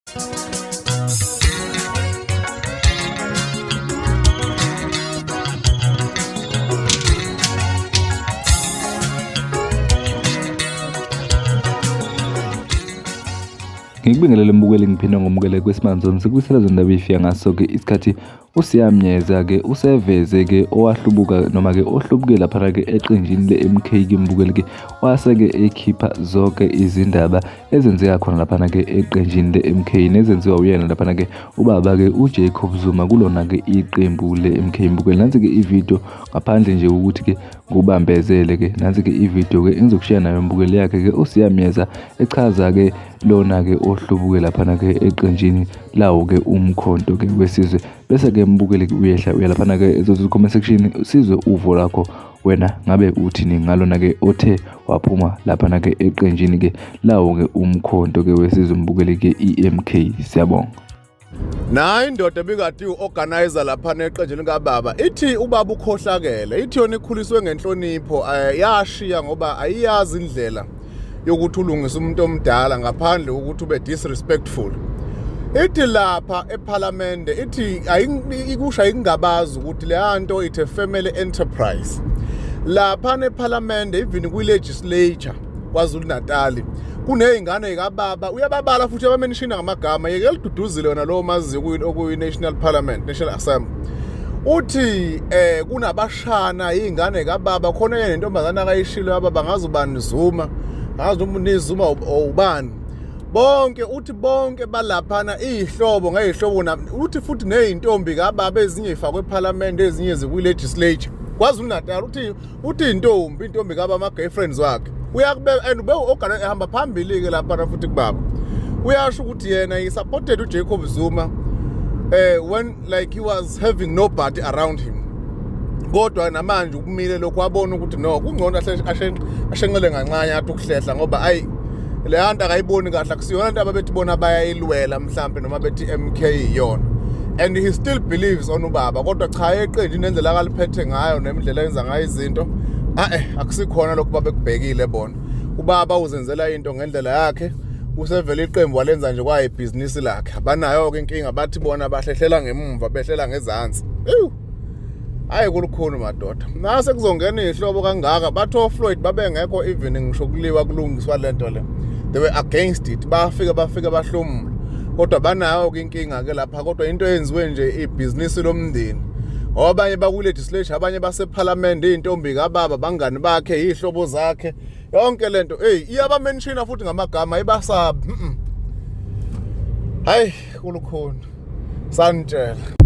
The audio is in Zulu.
Ngikubingelele mbukeli ngiphinda ngomukele kwesimanje sikubisela zonke indaba efika ngaso ke isikhathi usiyamnyeza ke useveze ke owahlubuka noma ke ohlubuke lapha ke eqenjini leMK ke mbukeli ke wase ke ekhipha zonke izindaba ezenzeka khona lapha ke eqenjini leMK nezenziwa uyena lapha ke ubaba ke uJacob Zuma kulona ke iqembu leMK mbukeli. Nansi ke ivideo ngaphandle nje ukuthi ke kubambezele ke nansi ke ivideo ke engizokushare nayo mbukeli yakhe ke usiyamnyeza echaza ke lona ke ohlubuke lapha ke eqenjini lawo ke umkhonto ke wesizwe bese ke mbukeli ke uyehla uyalaphana ke ezo comment section sizwe uvo lakho wena ngabe uthini ngalona ke othe waphuma lapha ke eqenjini ke lawo ke umkhonto ke wesizwe mbukeli ke EMK. Siyabonga. Nayi indoda ebikade uorganizer lapha neqenjini kaBaba ithi ubaba ukhohlakele ithi yona ikhuliswe ngenhlonipho yashiya ngoba ayiyazi indlela yokuthi ulungisa umuntu omdala ngaphandle ukuthi ube disrespectful. Ithi lapha eParliament ithi ikusha ingabazi ukuthi le nto ithe family enterprise. Lapha neParliament even kwi-legislature kwaZulu Natal kunezingane zikaBaba uyababala futhi abamenishina ngamagama yeke liduduzile wona lo mazi okuyi National Parliament National Assembly. Uthi kunabashana izingane zikaBaba khona yena intombazana akayishilo yaBaba ngazubani Zuma ngazi umuntu Zuma ubani bonke uthi bonke balaphana izihlobo ngezihlobo uthi futhi nezintombi kaBaba ezinye ifakwe eParliament ezinye zikwi-legislature kwaZulu Natal uthi intombi kaBaba ama girlfriends wakhe uyakubeka and ube organize ehamba phambili ke lapha futhi kuBaba uyasho ukuthi yena he supported uJacob Zuma when like he was having nobody around him kodwa namanje ukumile lokho wabona ukuthi no kungcono ashenqele ngancane athi ukuhlehla ngoba ayi le nto akayiboni kahle akusiyona into ababethi bona bayayilwela mhlambe noma bethi MK iyona and he still believes on ubaba kodwa cha eqenjini indlela akaliphethe ngayo nemidlela yenza ngayo izinto akusikhona lokho babekubhekile bona ubaba uzenzela into ngendlela yakhe usevela iqembu walenza nje kwaye ibhizinisi lakhe abanayo ke inkinga bathi bona bahlehlela ngemumva behlela ngezansi hayi kulukhulu madoda nase kuzongena izihlobo kangaka batho Floyd babengekho even ngisho kuliwa kulungiswa lento le they were against it bafika bahlomula kodwa banayo ke inkinga ke lapha kodwa into eyenziwe nje ibhizinisi lomndeni abanye baku-legislature abanye baseParliament izintombi kaBaba bangani bakhe izihlobo zakhe yonke lento iyabamenshina futhi ngamagama ibasaba hayi kulukhulu sanitshela.